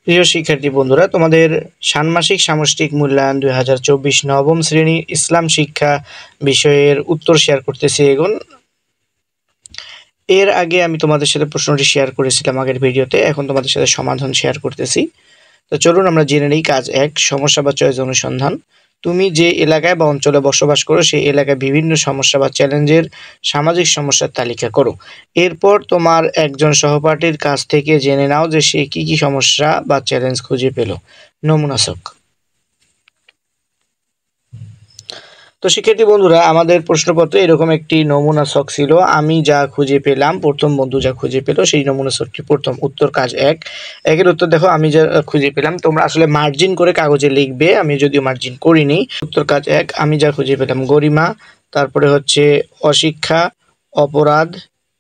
প্রিয় শিক্ষার্থী বন্ধুরা, তোমাদের ষান্মাসিক সামষ্টিক মূল্যায়ন 2024 নবম শ্রেণী ইসলাম শিক্ষা বিষয়ের উত্তর শেয়ার করতেছি। এর আগে আমি তোমাদের সাথে প্রশ্নটি শেয়ার করেছিলাম আগের ভিডিওতে, এখন তোমাদের সাথে সমাধান শেয়ার করতেছি। তো চলুন আমরা জেনে নিই। কাজ 1, সমস্যা বা চয়েস অনুসন্ধান। তুমি যে এলাকায় বা অঞ্চলে বসবাস করো সেই এলাকায় বিভিন্ন সমস্যা বা চ্যালেঞ্জের সামাজিক সমস্যার তালিকা করো। এরপর তোমার একজন সহপাঠীর কাছ থেকে জেনে নাও যে সে কি কি সমস্যা বা চ্যালেঞ্জ খুঁজে পেল। নমুনা ছক। তো শিক্ষার্থী বন্ধুরা, আমাদের প্রশ্নপত্রে এরকম একটি নমুনা ছক ছিল। আমি যা খুঁজে পেলাম, প্রথম বন্ধু যা খুঁজে পেল সেই নমুনা ছকটি প্রথম উত্তর। কাজ 1 একের উত্তর দেখো, আমি যা খুঁজে পেলাম। তোমরা আসলে মার্জিন করে কাগজে লিখবে, আমি যদিও মার্জিন করিনি। উত্তর কাজ 1, আমি যা খুঁজে পেলাম গরিমা, তারপরে হচ্ছে অশিক্ষা, অপরাধ,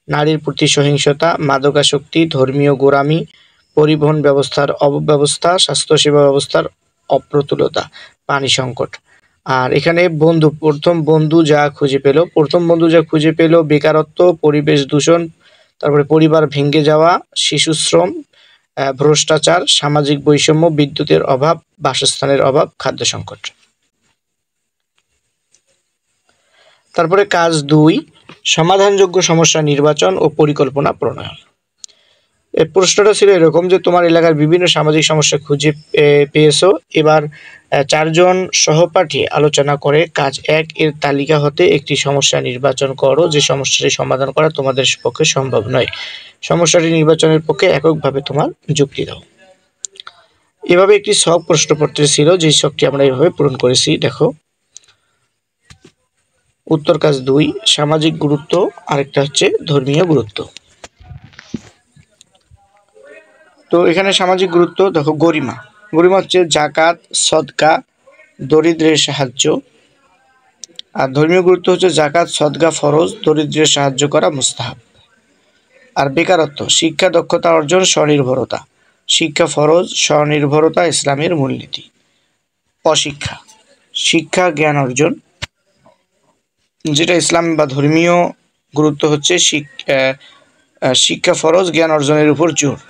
নারীর প্রতি সহিংসতা, মাদকাসক্তি, ধর্মীয় গোঁড়ামি, পরিবহন ব্যবস্থার অব্যবস্থা, স্বাস্থ্যসেবা ব্যবস্থার অপ্রতুলতা, পানি সংকট। আর এখানে প্রথম বন্ধু যা খুঁজে পেল বেকারত্ব, পরিবেশ দূষণ, তারপরে পরিবার ভেঙে যাওয়া, শিশু শ্রম, ভ্রষ্টাচার, সামাজিক বৈষম্য, বিদ্যুতের অভাব, বাসস্থানের অভাব, খাদ্য সংকট। তারপরে কাজ 2, সমাধানযোগ্য সমস্যা নির্বাচন ও পরিকল্পনা প্রণয়ন। এই প্রশ্নটা ছিল এরকম যে তোমার এলাকার বিভিন্ন সামাজিক সমস্যা খুঁজে পেয়েছো। এবার 4 জন সহপাঠী আলোচনা করে কাজ 1 এর তালিকা হতে একটি সমস্যা নির্বাচন করো যে সমস্যাটি সমাধান করা তোমাদের পক্ষে সম্ভব নয়। সমস্যাটি নির্বাচনের পক্ষে এককভাবে তোমার যুক্তি দাও। এভাবে একটি ছক প্রশ্নপত্রে ছিল, যে ছকটি আমরা এভাবে পূরণ করেছি। দেখো, উত্তর কাজ 2 সামাজিক গুরুত্ব, আরেকটা হচ্ছে ধর্মীয় গুরুত্ব। তো এখানে সামাজিক গুরুত্ব দেখো, গরিমা হচ্ছে জাকাত, সদকা, দরিদ্রের সাহায্য। আর ধর্মীয় গুরুত্ব হচ্ছে জাকাত, সদকা ফরজ, দরিদ্রের সাহায্য করা মুস্তাহাব। আর বেকারত্ব, শিক্ষা, দক্ষতা অর্জন, স্বনির্ভরতা। শিক্ষা ফরজ, স্বনির্ভরতা ইসলামের মূলনীতি। অশিক্ষা, শিক্ষা জ্ঞান অর্জন, যেটা ইসলাম বা ধর্মীয় গুরুত্ব হচ্ছে শিক্ষা ফরজ, জ্ঞান অর্জনের উপর জোর।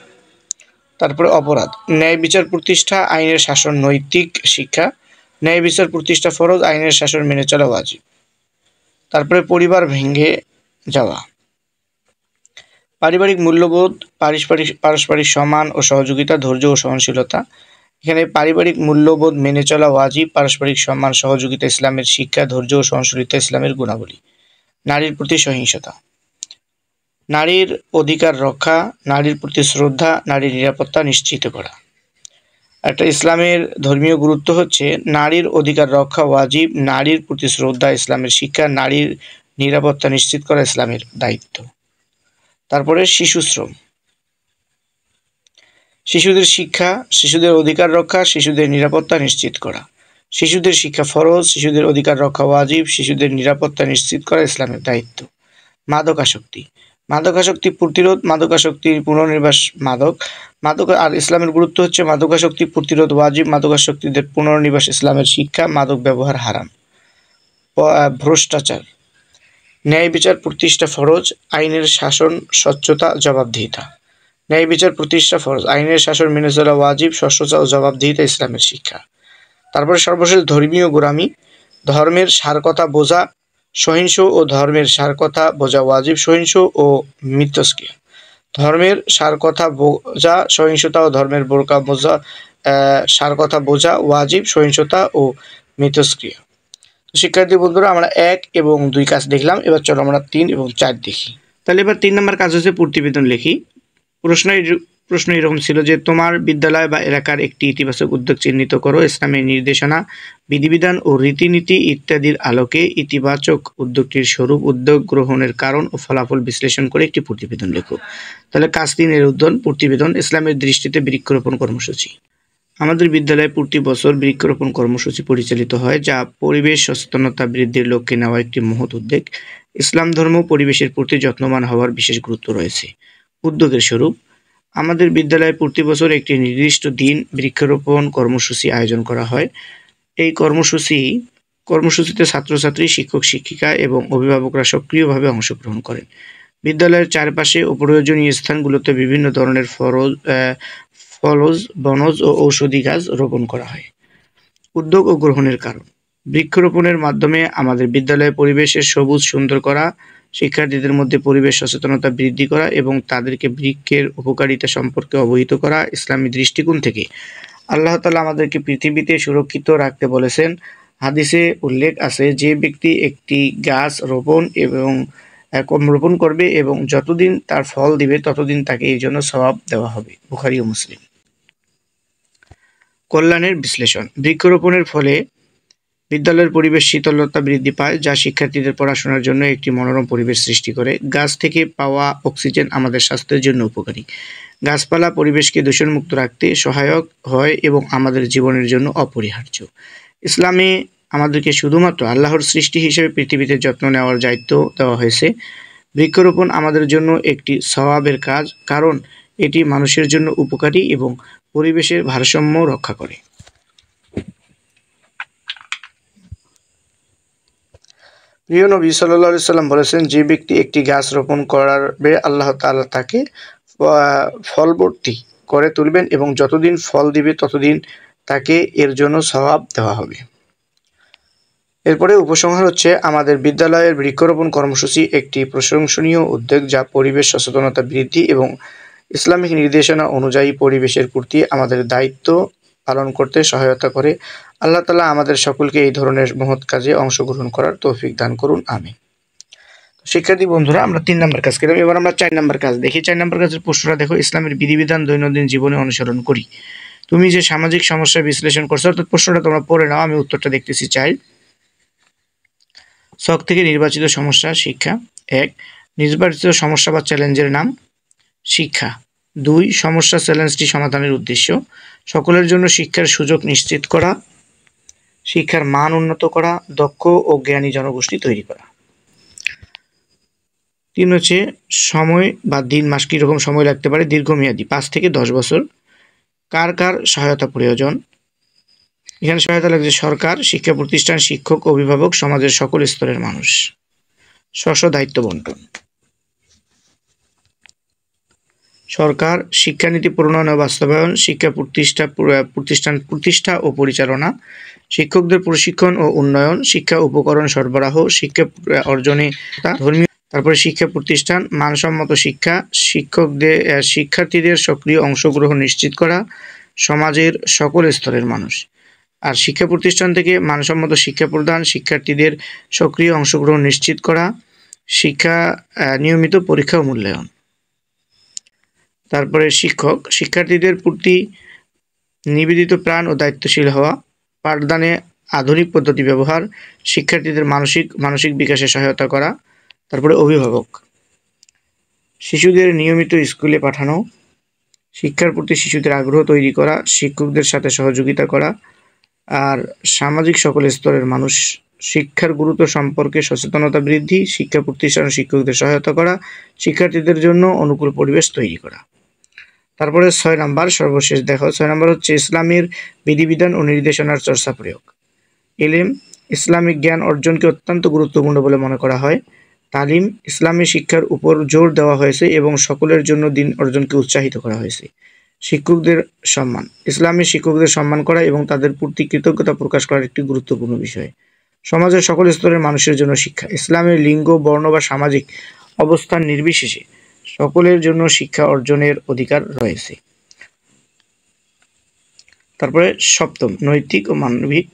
তারপরে অপরাধ, ন্যায় বিচার প্রতিষ্ঠা, আইনের শাসন, নৈতিক শিক্ষা। ন্যায় বিচার প্রতিষ্ঠা ফরজ, আইনের শাসন মেনে চলা ওয়াজিব। তারপরে পরিবার ভেঙে যাওয়া। পারিবারিক মূল্যবোধ, পারস্পরিক সম্মান ও সহযোগিতা, ধৈর্য ও সহনশীলতা। এখানে পারিবারিক মূল্যবোধ মেনে চলা ওয়াজিব, পারস্পরিক সম্মান, সহযোগিতা ইসলামের শিক্ষা, ধৈর্য ও সহনশীলতা ইসলামের গুণাবলী। নারীর প্রতি সহিংসতা, নারীর অধিকার রক্ষা, নারীর প্রতি শ্রদ্ধা, নারীর নিরাপত্তা নিশ্চিত করা। একটা ইসলামের ধর্মীয় গুরুত্ব হচ্ছে নারীর অধিকার রক্ষা ওয়াজিব, নারীর প্রতি শ্রদ্ধা ইসলামের শিক্ষা, নারীর নিরাপত্তা নিশ্চিত করা ইসলামের দায়িত্ব। তারপরে শিশু শ্রম, শিশুদের শিক্ষা, শিশুদের অধিকার রক্ষা, শিশুদের নিরাপত্তা নিশ্চিত করা। শিশুদের শিক্ষা ফরজ, শিশুদের অধিকার রক্ষা ওয়াজিব, শিশুদের নিরাপত্তা নিশ্চিত করা ইসলামের দায়িত্ব। মাদকাসক্তি প্রতিরোধ, মাদকাসক্তির পুনর্নিবাস। আর ইসলামের গুরুত্ব হচ্ছে মাদকাসক্তি প্রতিরোধ ওয়াজিব, মাদকাসক্তিদের পুনর্নিবাস ইসলামের শিক্ষা, মাদক ব্যবহার হারাম। ভ্রষ্টাচার, ন্যায় বিচার প্রতিষ্ঠা ফরজ, আইনের শাসন, স্বচ্ছতা, জবাবদিহিতা। ন্যায় বিচার প্রতিষ্ঠা ফরজ, আইনের শাসন মেনে চলা ওয়াজিব, স্বচ্ছতা ও জবাবদিহিতা ইসলামের শিক্ষা। তারপরে সর্বশেষ ধর্মীয় গোঁড়ামি, ধর্মের সার কথা বোঝা, সহিংস ও ধর্মের সার কথা বোঝা ওয়াজিব, সহিংস ও মিথস্ক্রিয়া। ধর্মের সার কথা বোঝা, সহিংসতা ও ধর্মের বোরকা বোঝা, সার কথা বোঝা ওয়াজিব, সহিংসতা ও মিথস্ক্রিয়া। শিক্ষার্থী বন্ধুরা, আমরা 1 এবং 2 কাজ দেখলাম। এবার চলো আমরা 3 এবং 4 দেখি। তাহলে এবার 3 নম্বর কাজ হচ্ছে প্রতিবেদন লিখি। প্রশ্ন এরকম ছিল যে তোমার বিদ্যালয় বা এলাকার একটি ইতিবাচক উদ্যোগ চিহ্নিত করো। ইসলামের নির্দেশনা, বিধিবিধান ও রীতিনীতি ইত্যাদির আলোকে ইতিবাচক উদ্যোগটির স্বরূপ, উদ্যোগ গ্রহণের কারণ ও ফলাফল বিশ্লেষণ করে একটি প্রতিবেদন লেখো। তাহলে কাজ 3 এর প্রতিবেদন। ইসলামের দৃষ্টিতে বৃক্ষরোপণ কর্মসূচি। আমাদের বিদ্যালয়ে প্রতি বছর বৃক্ষরোপণ কর্মসূচি পরিচালিত হয়, যা পরিবেশ সচেতনতা বৃদ্ধির লক্ষ্যে নেওয়া একটি মহৎ উদ্যোগ। ইসলাম ধর্ম পরিবেশের প্রতি যত্নবান হওয়ার বিশেষ গুরুত্ব রয়েছে। উদ্যোগের স্বরূপ, আমাদের বিদ্যালয়ে প্রতি বছর একটি নির্দিষ্ট দিন বৃক্ষরোপণ কর্মসূচি আয়োজন করা হয়। এই কর্মসূচিতে ছাত্রছাত্রী, শিক্ষক শিক্ষিকা এবং অভিভাবকরা সক্রিয়ভাবে অংশগ্রহণ করেন। বিদ্যালয়ের চারপাশে ও প্রয়োজনীয় স্থানগুলোতে বিভিন্ন ধরনের ফলজ, বনজ ও ঔষধি গাছ রোপণ করা হয়। উদ্যোগ ও গ্রহণের কারণ: বৃক্ষরোপণের মাধ্যমে আমাদের বিদ্যালয়ের পরিবেশের সবুজ সুন্দর করা, শিক্ষার্থীদের মধ্যে পরিবেশ সচেতনতা বৃদ্ধি করা এবং তাদেরকে বৃক্ষের উপকারিতা সম্পর্কে অবহিত করা। ইসলামী দৃষ্টিকোণ থেকে আল্লাহ তাআলা আমাদেরকে পৃথিবীতে সুরক্ষিত রাখতে বলেছেন। হাদিসে উল্লেখ আছে, যে ব্যক্তি একটি গাছ রোপণ করবে এবং যতদিন তার ফল দিবে ততদিন তাকে এই জন্য সওয়াব দেওয়া হবে। বুখারী ও মুসলিম। কল্যাণের বিশ্লেষণ: বৃক্ষরোপণের ফলে বিদ্যালয়ের পরিবেশ শীতলতা বৃদ্ধি পায়, যা শিক্ষার্থীদের পড়াশোনার জন্য একটি মনোরম পরিবেশ সৃষ্টি করে। গাছ থেকে পাওয়া অক্সিজেন আমাদের স্বাস্থ্যের জন্য উপকারী। গাছপালা পরিবেশকে দূষণমুক্ত রাখতে সহায়ক হয় এবং আমাদের জীবনের জন্য অপরিহার্য। ইসলামে আমাদেরকে শুধুমাত্র আল্লাহর সৃষ্টি হিসেবে পৃথিবীতে যত্ন নেওয়ার দায়িত্ব দেওয়া হয়েছে। বৃক্ষরোপণ আমাদের জন্য একটি সওয়াবের কাজ, কারণ এটি মানুষের জন্য উপকারী এবং পরিবেশের ভারসাম্য রক্ষা করে। প্রিয় নবী সাল্লাল্লাহু আলাইহি সাল্লাম বলেছেন, যে ব্যক্তি একটি গাছ রোপণ করবে আল্লাহ তাআলা তাকে ফলবর্তী করে তুলবেন এবং যতদিন ফল দিবে ততদিন তাকে এর জন্য সওয়াব দেওয়া হবে। এরপরে উপসংহার হচ্ছে, আমাদের বিদ্যালয়ের বৃক্ষরোপণ কর্মসূচি একটি প্রশংসনীয় উদ্যোগ, যা পরিবেশ সচেতনতা বৃদ্ধি এবং ইসলামিক নির্দেশনা অনুযায়ী পরিবেশের প্রতি আমাদের দায়িত্ব পালন করতে সহায়তা করে। আল্লাহ তাআলা আমাদের সকলকে এই ধরনের মহৎ কাজে অংশগ্রহণ করার তৌফিক দান করুন, আমিন। শিক্ষার্থী বন্ধুরা, আমরা 3 নম্বর কাজ করলাম, এবার আমরা 4 নম্বর কাজ দেখি। 4 নম্বর কাজের প্রশ্নটা দেখো, ইসলামের বিধিবিধান দৈনন্দিন জীবনে অনুসরণ করি। তুমি যে সামাজিক সমস্যা বিশ্লেষণ করছো, অর্থাৎ প্রশ্নটা তোমরা পড়ে নাও, আমি উত্তরটা দেখতেছি চাই। ছক থেকে নির্বাচিত সমস্যা শিক্ষা। 1. নির্বাচিত সমস্যা বা চ্যালেঞ্জের নাম শিক্ষা। 2. সমস্যা চ্যালেঞ্জটি সমাধানের উদ্দেশ্য সকলের জন্য শিক্ষার সুযোগ নিশ্চিত করা, শিক্ষার মান উন্নত করা, দক্ষ ও জ্ঞানী জনগোষ্ঠী তৈরি করা। 3 হচ্ছে সময় বা দিন মাস কীরকম সময় লাগতে পারে, দীর্ঘমেয়াদী 5 থেকে 10 বছর। কার কার সহায়তা প্রয়োজন, এখানে সহায়তা লাগছে সরকার, শিক্ষা প্রতিষ্ঠান, শিক্ষক, অভিভাবক, সমাজের সকল স্তরের মানুষ। স্ব দায়িত্ব বন্টন: সরকার শিক্ষানীতি প্রণয়ন ও বাস্তবায়ন, শিক্ষা প্রতিষ্ঠান ও পরিচালনা, শিক্ষকদের প্রশিক্ষণ ও উন্নয়ন, শিক্ষা উপকরণ সরবরাহ, শিক্ষা অর্জনে ধর্মীয়, তারপরে শিক্ষা প্রতিষ্ঠান, মানসম্মত শিক্ষা, শিক্ষার্থীদের সক্রিয় অংশগ্রহণ নিশ্চিত করা, সমাজের সকল স্তরের মানুষ। আর শিক্ষা প্রতিষ্ঠান থেকে মানসম্মত শিক্ষা প্রদান, শিক্ষার্থীদের সক্রিয় অংশগ্রহণ নিশ্চিত করা, নিয়মিত পরীক্ষা ও মূল্যায়ন। তারপরে শিক্ষক শিক্ষার্থীদের প্রতি নিবেদিত প্রাণ ও দায়িত্বশীল হওয়া, পাঠদানে আধুনিক পদ্ধতি ব্যবহার, শিক্ষার্থীদের মানসিক বিকাশে সহায়তা করা। তারপরে অভিভাবক শিশুদের নিয়মিত স্কুলে পাঠানো, শিক্ষার প্রতি শিশুদের আগ্রহ তৈরি করা, শিক্ষকদের সাথে সহযোগিতা করা। আর সামাজিক সকল স্তরের মানুষ শিক্ষার গুরুত্ব সম্পর্কে সচেতনতা বৃদ্ধি, শিক্ষা প্রতিষ্ঠান ও শিক্ষকদের সহায়তা করা, শিক্ষার্থীদের জন্য অনুকূল পরিবেশ তৈরি করা। তারপরে 6 নম্বর সর্বশেষ দেখো, 6 নম্বর হচ্ছে ইসলামের বিধিবিধান ও নির্দেশনার চর্চা প্রয়োগ। ইলম ইসলামিক জ্ঞান অর্জনকে অত্যন্ত গুরুত্বপূর্ণ বলে মনে করা হয়। তালিম ইসলামী শিক্ষার উপর জোর দেওয়া হয়েছে এবং সকলের জন্য দিন অর্জনকে উৎসাহিত করা হয়েছে। শিক্ষকদের সম্মান ইসলামী শিক্ষকদের সম্মান করা এবং তাদের প্রতি কৃতজ্ঞতা প্রকাশ করার একটি গুরুত্বপূর্ণ বিষয়। সমাজের সকল স্তরের মানুষের জন্য শিক্ষা ইসলামের লিঙ্গ, বর্ণ বা সামাজিক অবস্থান নির্বিশেষে সকলের জন্য শিক্ষা অর্জনের অধিকার রয়েছে। তারপরে 7ম নৈতিক ও মানবিক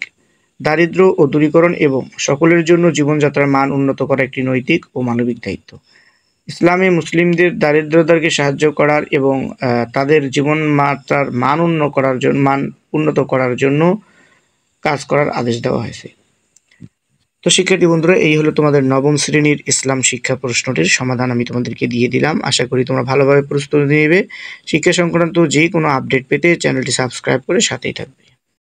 দারিদ্র্য ও দূরীকরণ এবং সকলের জন্য জীবনযাত্রার মান উন্নত করা একটি নৈতিক ও মানবিক দায়িত্ব। ইসলামে মুসলিমদের দারিদ্রতাকে সাহায্য করার এবং তাদের জীবনমাত্রার মান উন্নত করার জন্য কাজ করার আদেশ দেওয়া হয়েছে। তো শিক্ষার্থী বন্ধুরা, এই হলো তোমাদের 9ম শ্রেণীর ইসলাম শিক্ষা প্রশ্নটির সমাধান আমি তোমাদেরকে দিয়ে দিলাম। আশা করি তোমরা ভালোভাবে প্রস্তুতি নেবে। শিক্ষা সংক্রান্ত যে কোনো আপডেট পেতে চ্যানেলটি সাবস্ক্রাইব করে সাথেই থাকবে।